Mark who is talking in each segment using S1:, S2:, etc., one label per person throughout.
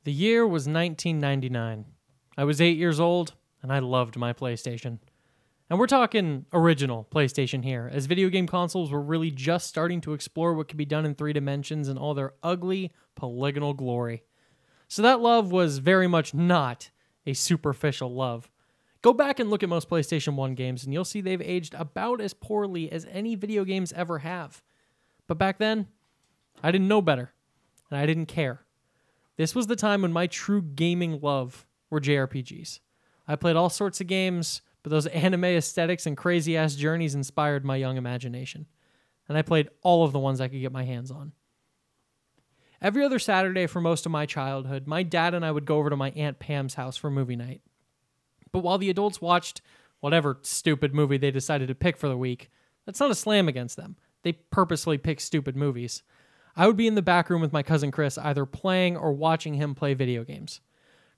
S1: The year was 1999. I was 8 years old, and I loved my PlayStation. And we're talking original PlayStation here, as video game consoles were really just starting to explore what could be done in 3 dimensions in all their ugly, polygonal glory. So that love was very much not a superficial love. Go back and look at most PlayStation 1 games, and you'll see they've aged about as poorly as any video games ever have. But back then, I didn't know better, and I didn't care. This was the time when my true gaming love were JRPGs. I played all sorts of games, but those anime aesthetics and crazy-ass journeys inspired my young imagination. And I played all of the ones I could get my hands on. Every other Saturday for most of my childhood, my dad and I would go over to my Aunt Pam's house for movie night. But while the adults watched whatever stupid movie they decided to pick for the week, that's not a slam against them. They purposely pick stupid movies. I would be in the back room with my cousin Chris, either playing or watching him play video games.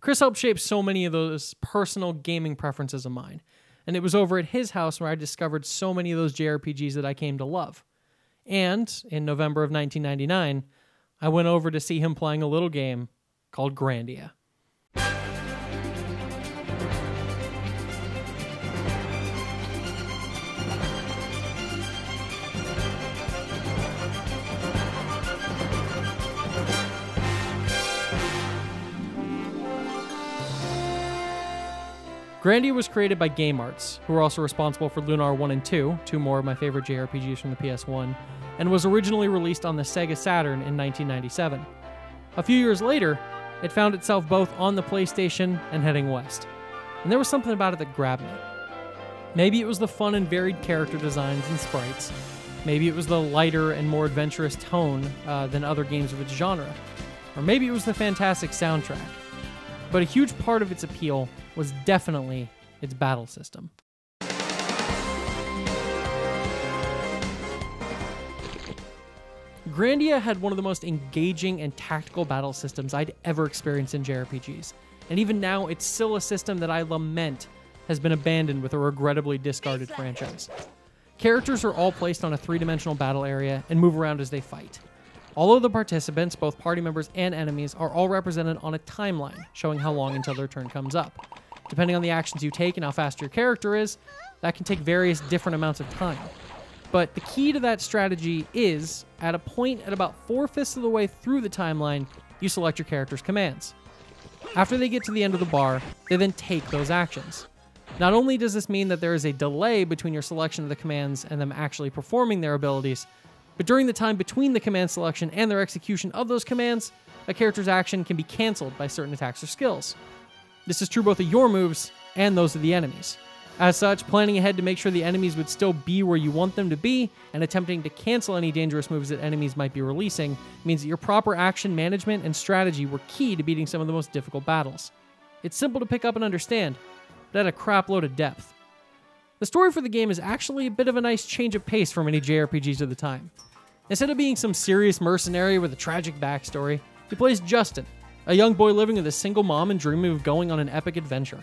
S1: Chris helped shape so many of those personal gaming preferences of mine, and it was over at his house where I discovered so many of those JRPGs that I came to love. And in November of 1999, I went over to see him playing a little game called Grandia. Grandia was created by Game Arts, who were also responsible for Lunar 1 and 2, two more of my favorite JRPGs from the PS1, and was originally released on the Sega Saturn in 1997. A few years later, it found itself both on the PlayStation and heading west. And there was something about it that grabbed me. Maybe it was the fun and varied character designs and sprites. Maybe it was the lighter and more adventurous tone than other games of its genre. Or maybe it was the fantastic soundtrack. But a huge part of its appeal was definitely its battle system. Grandia had one of the most engaging and tactical battle systems I'd ever experienced in JRPGs, and even now it's still a system that I lament has been abandoned with a regrettably discarded franchise. Characters are all placed on a 3-dimensional battle area and move around as they fight. All of the participants, both party members and enemies, are all represented on a timeline, showing how long until their turn comes up. Depending on the actions you take and how fast your character is, that can take various different amounts of time. But the key to that strategy is, at a point at about 4/5 of the way through the timeline, you select your character's commands. After they get to the end of the bar, they then take those actions. Not only does this mean that there is a delay between your selection of the commands and them actually performing their abilities, but during the time between the command selection and their execution of those commands, a character's action can be cancelled by certain attacks or skills. This is true both of your moves and those of the enemies. As such, planning ahead to make sure the enemies would still be where you want them to be and attempting to cancel any dangerous moves that enemies might be releasing means that your proper action management and strategy were key to beating some of the most difficult battles. It's simple to pick up and understand, but at a crap load of depth. The story for the game is actually a bit of a nice change of pace for many JRPGs of the time. Instead of being some serious mercenary with a tragic backstory, he plays Justin, a young boy living with a single mom and dreaming of going on an epic adventure.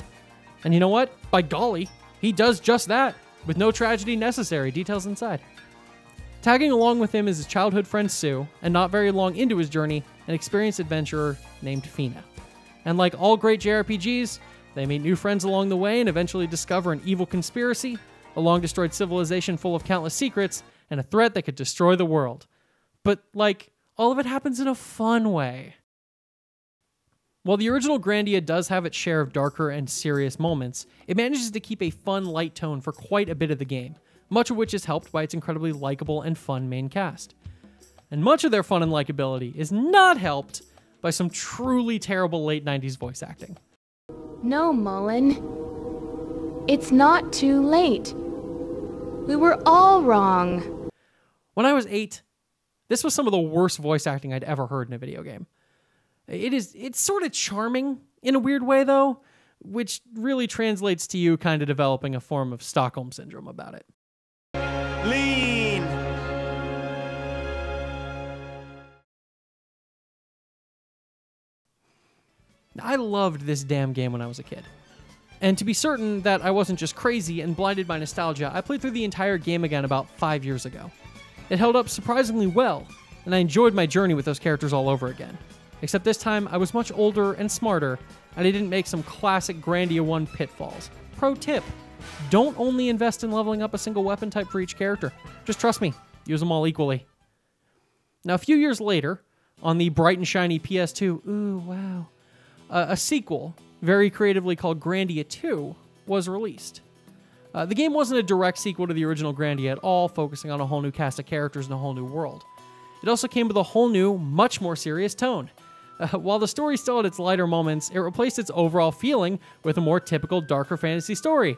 S1: And you know what? By golly, he does just that, with no tragedy necessary. Details inside. Tagging along with him is his childhood friend Sue, and not very long into his journey, an experienced adventurer named Fina. And like all great JRPGs, they meet new friends along the way and eventually discover an evil conspiracy, a long-destroyed civilization full of countless secrets, and a threat that could destroy the world. But, all of it happens in a fun way. While the original Grandia does have its share of darker and serious moments, it manages to keep a fun, light tone for quite a bit of the game, much of which is helped by its incredibly likable and fun main cast. And much of their fun and likability is not helped by some truly terrible late 90s voice acting.
S2: No, Mullen. It's not too late. We were all wrong.
S1: When I was 8, this was some of the worst voice acting I'd ever heard in a video game. It's sort of charming in a weird way, though, which really translates to you kind of developing a form of Stockholm Syndrome about it.
S3: Lean!
S1: I loved this damn game when I was a kid. And to be certain that I wasn't just crazy and blinded by nostalgia, I played through the entire game again about 5 years ago. It held up surprisingly well, and I enjoyed my journey with those characters all over again. Except this time, I was much older and smarter, and I didn't make some classic Grandia I pitfalls. Pro tip, don't only invest in leveling up a single weapon type for each character. Just trust me, use them all equally. Now, a few years later, on the bright and shiny PS2, ooh, wow, a sequel, very creatively called Grandia II, was released. The game wasn't a direct sequel to the original Grandia at all, focusing on a whole new cast of characters and a whole new world. It also came with a whole new, much more serious tone. While the story still had its lighter moments, it replaced its overall feeling with a more typical darker fantasy story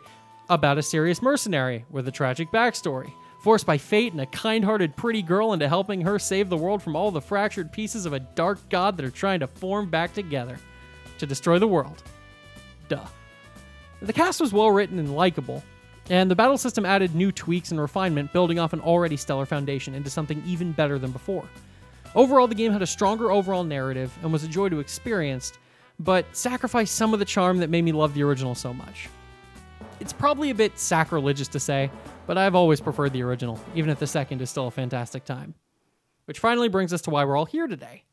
S1: about a serious mercenary with a tragic backstory, forced by fate and a kind-hearted pretty girl into helping her save the world from all the fractured pieces of a dark god that are trying to form back together to destroy the world. Duh. The cast was well written and likable, and the battle system added new tweaks and refinement, building off an already stellar foundation into something even better than before. Overall, the game had a stronger overall narrative and was a joy to experience, but sacrificed some of the charm that made me love the original so much. It's probably a bit sacrilegious to say, but I've always preferred the original, even if the second is still a fantastic time. Which finally brings us to why we're all here today.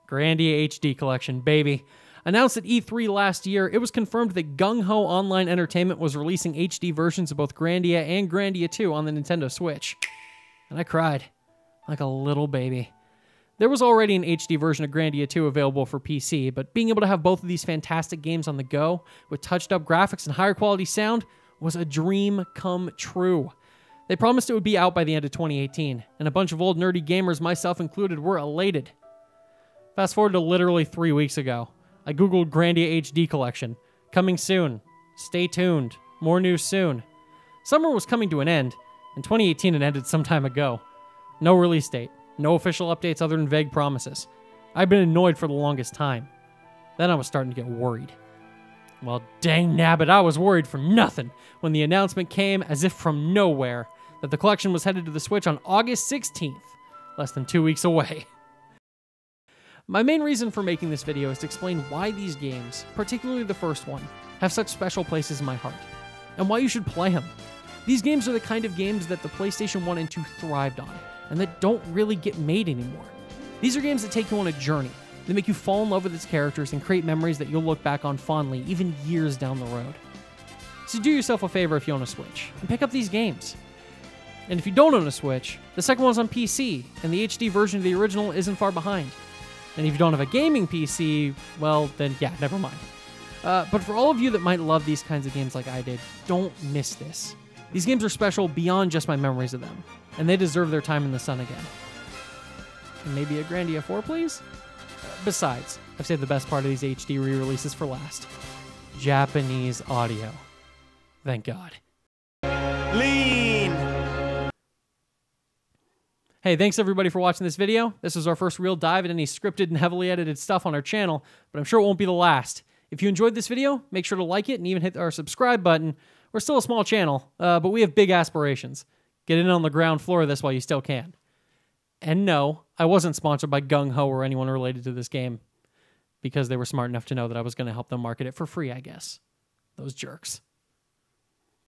S1: Grandia HD Collection, baby. Announced at E3 last year, it was confirmed that Gung Ho Online Entertainment was releasing HD versions of both Grandia and Grandia II on the Nintendo Switch. And I cried, like a little baby. There was already an HD version of Grandia II available for PC, but being able to have both of these fantastic games on the go, with touched-up graphics and higher quality sound, was a dream come true. They promised it would be out by the end of 2018, and a bunch of old nerdy gamers, myself included, were elated. Fast forward to literally 3 weeks ago. I googled Grandia HD Collection. Coming soon. Stay tuned. More news soon. Summer was coming to an end, and 2018 had ended some time ago. No release date. No official updates other than vague promises. I'd been annoyed for the longest time. Then I was starting to get worried. Well, dang nabbit, I was worried for nothing when the announcement came, as if from nowhere, that the collection was headed to the Switch on August 16th, less than 2 weeks away. My main reason for making this video is to explain why these games, particularly the first one, have such special places in my heart, and why you should play them. These games are the kind of games that the PlayStation 1 and 2 thrived on, and that don't really get made anymore. These are games that take you on a journey, that make you fall in love with its characters and create memories that you'll look back on fondly, even years down the road. So do yourself a favor if you own a Switch, and pick up these games. And if you don't own a Switch, the second one's on PC, and the HD version of the original isn't far behind. And if you don't have a gaming PC, well, then yeah, never mind. But for all of you that might love these kinds of games like I did, don't miss this. These games are special beyond just my memories of them, and they deserve their time in the sun again. And maybe a Grandia 4, please? Besides, I've saved the best part of these HD re-releases for last. Japanese audio. Thank God.
S3: Lean!
S1: Hey, thanks everybody for watching this video. This was our first real dive at any scripted and heavily edited stuff on our channel, but I'm sure it won't be the last. If you enjoyed this video, make sure to like it and even hit our subscribe button. We're still a small channel, but we have big aspirations. Get in on the ground floor of this while you still can. And no, I wasn't sponsored by Gung Ho or anyone related to this game, because they were smart enough to know that I was going to help them market it for free, I guess. Those jerks.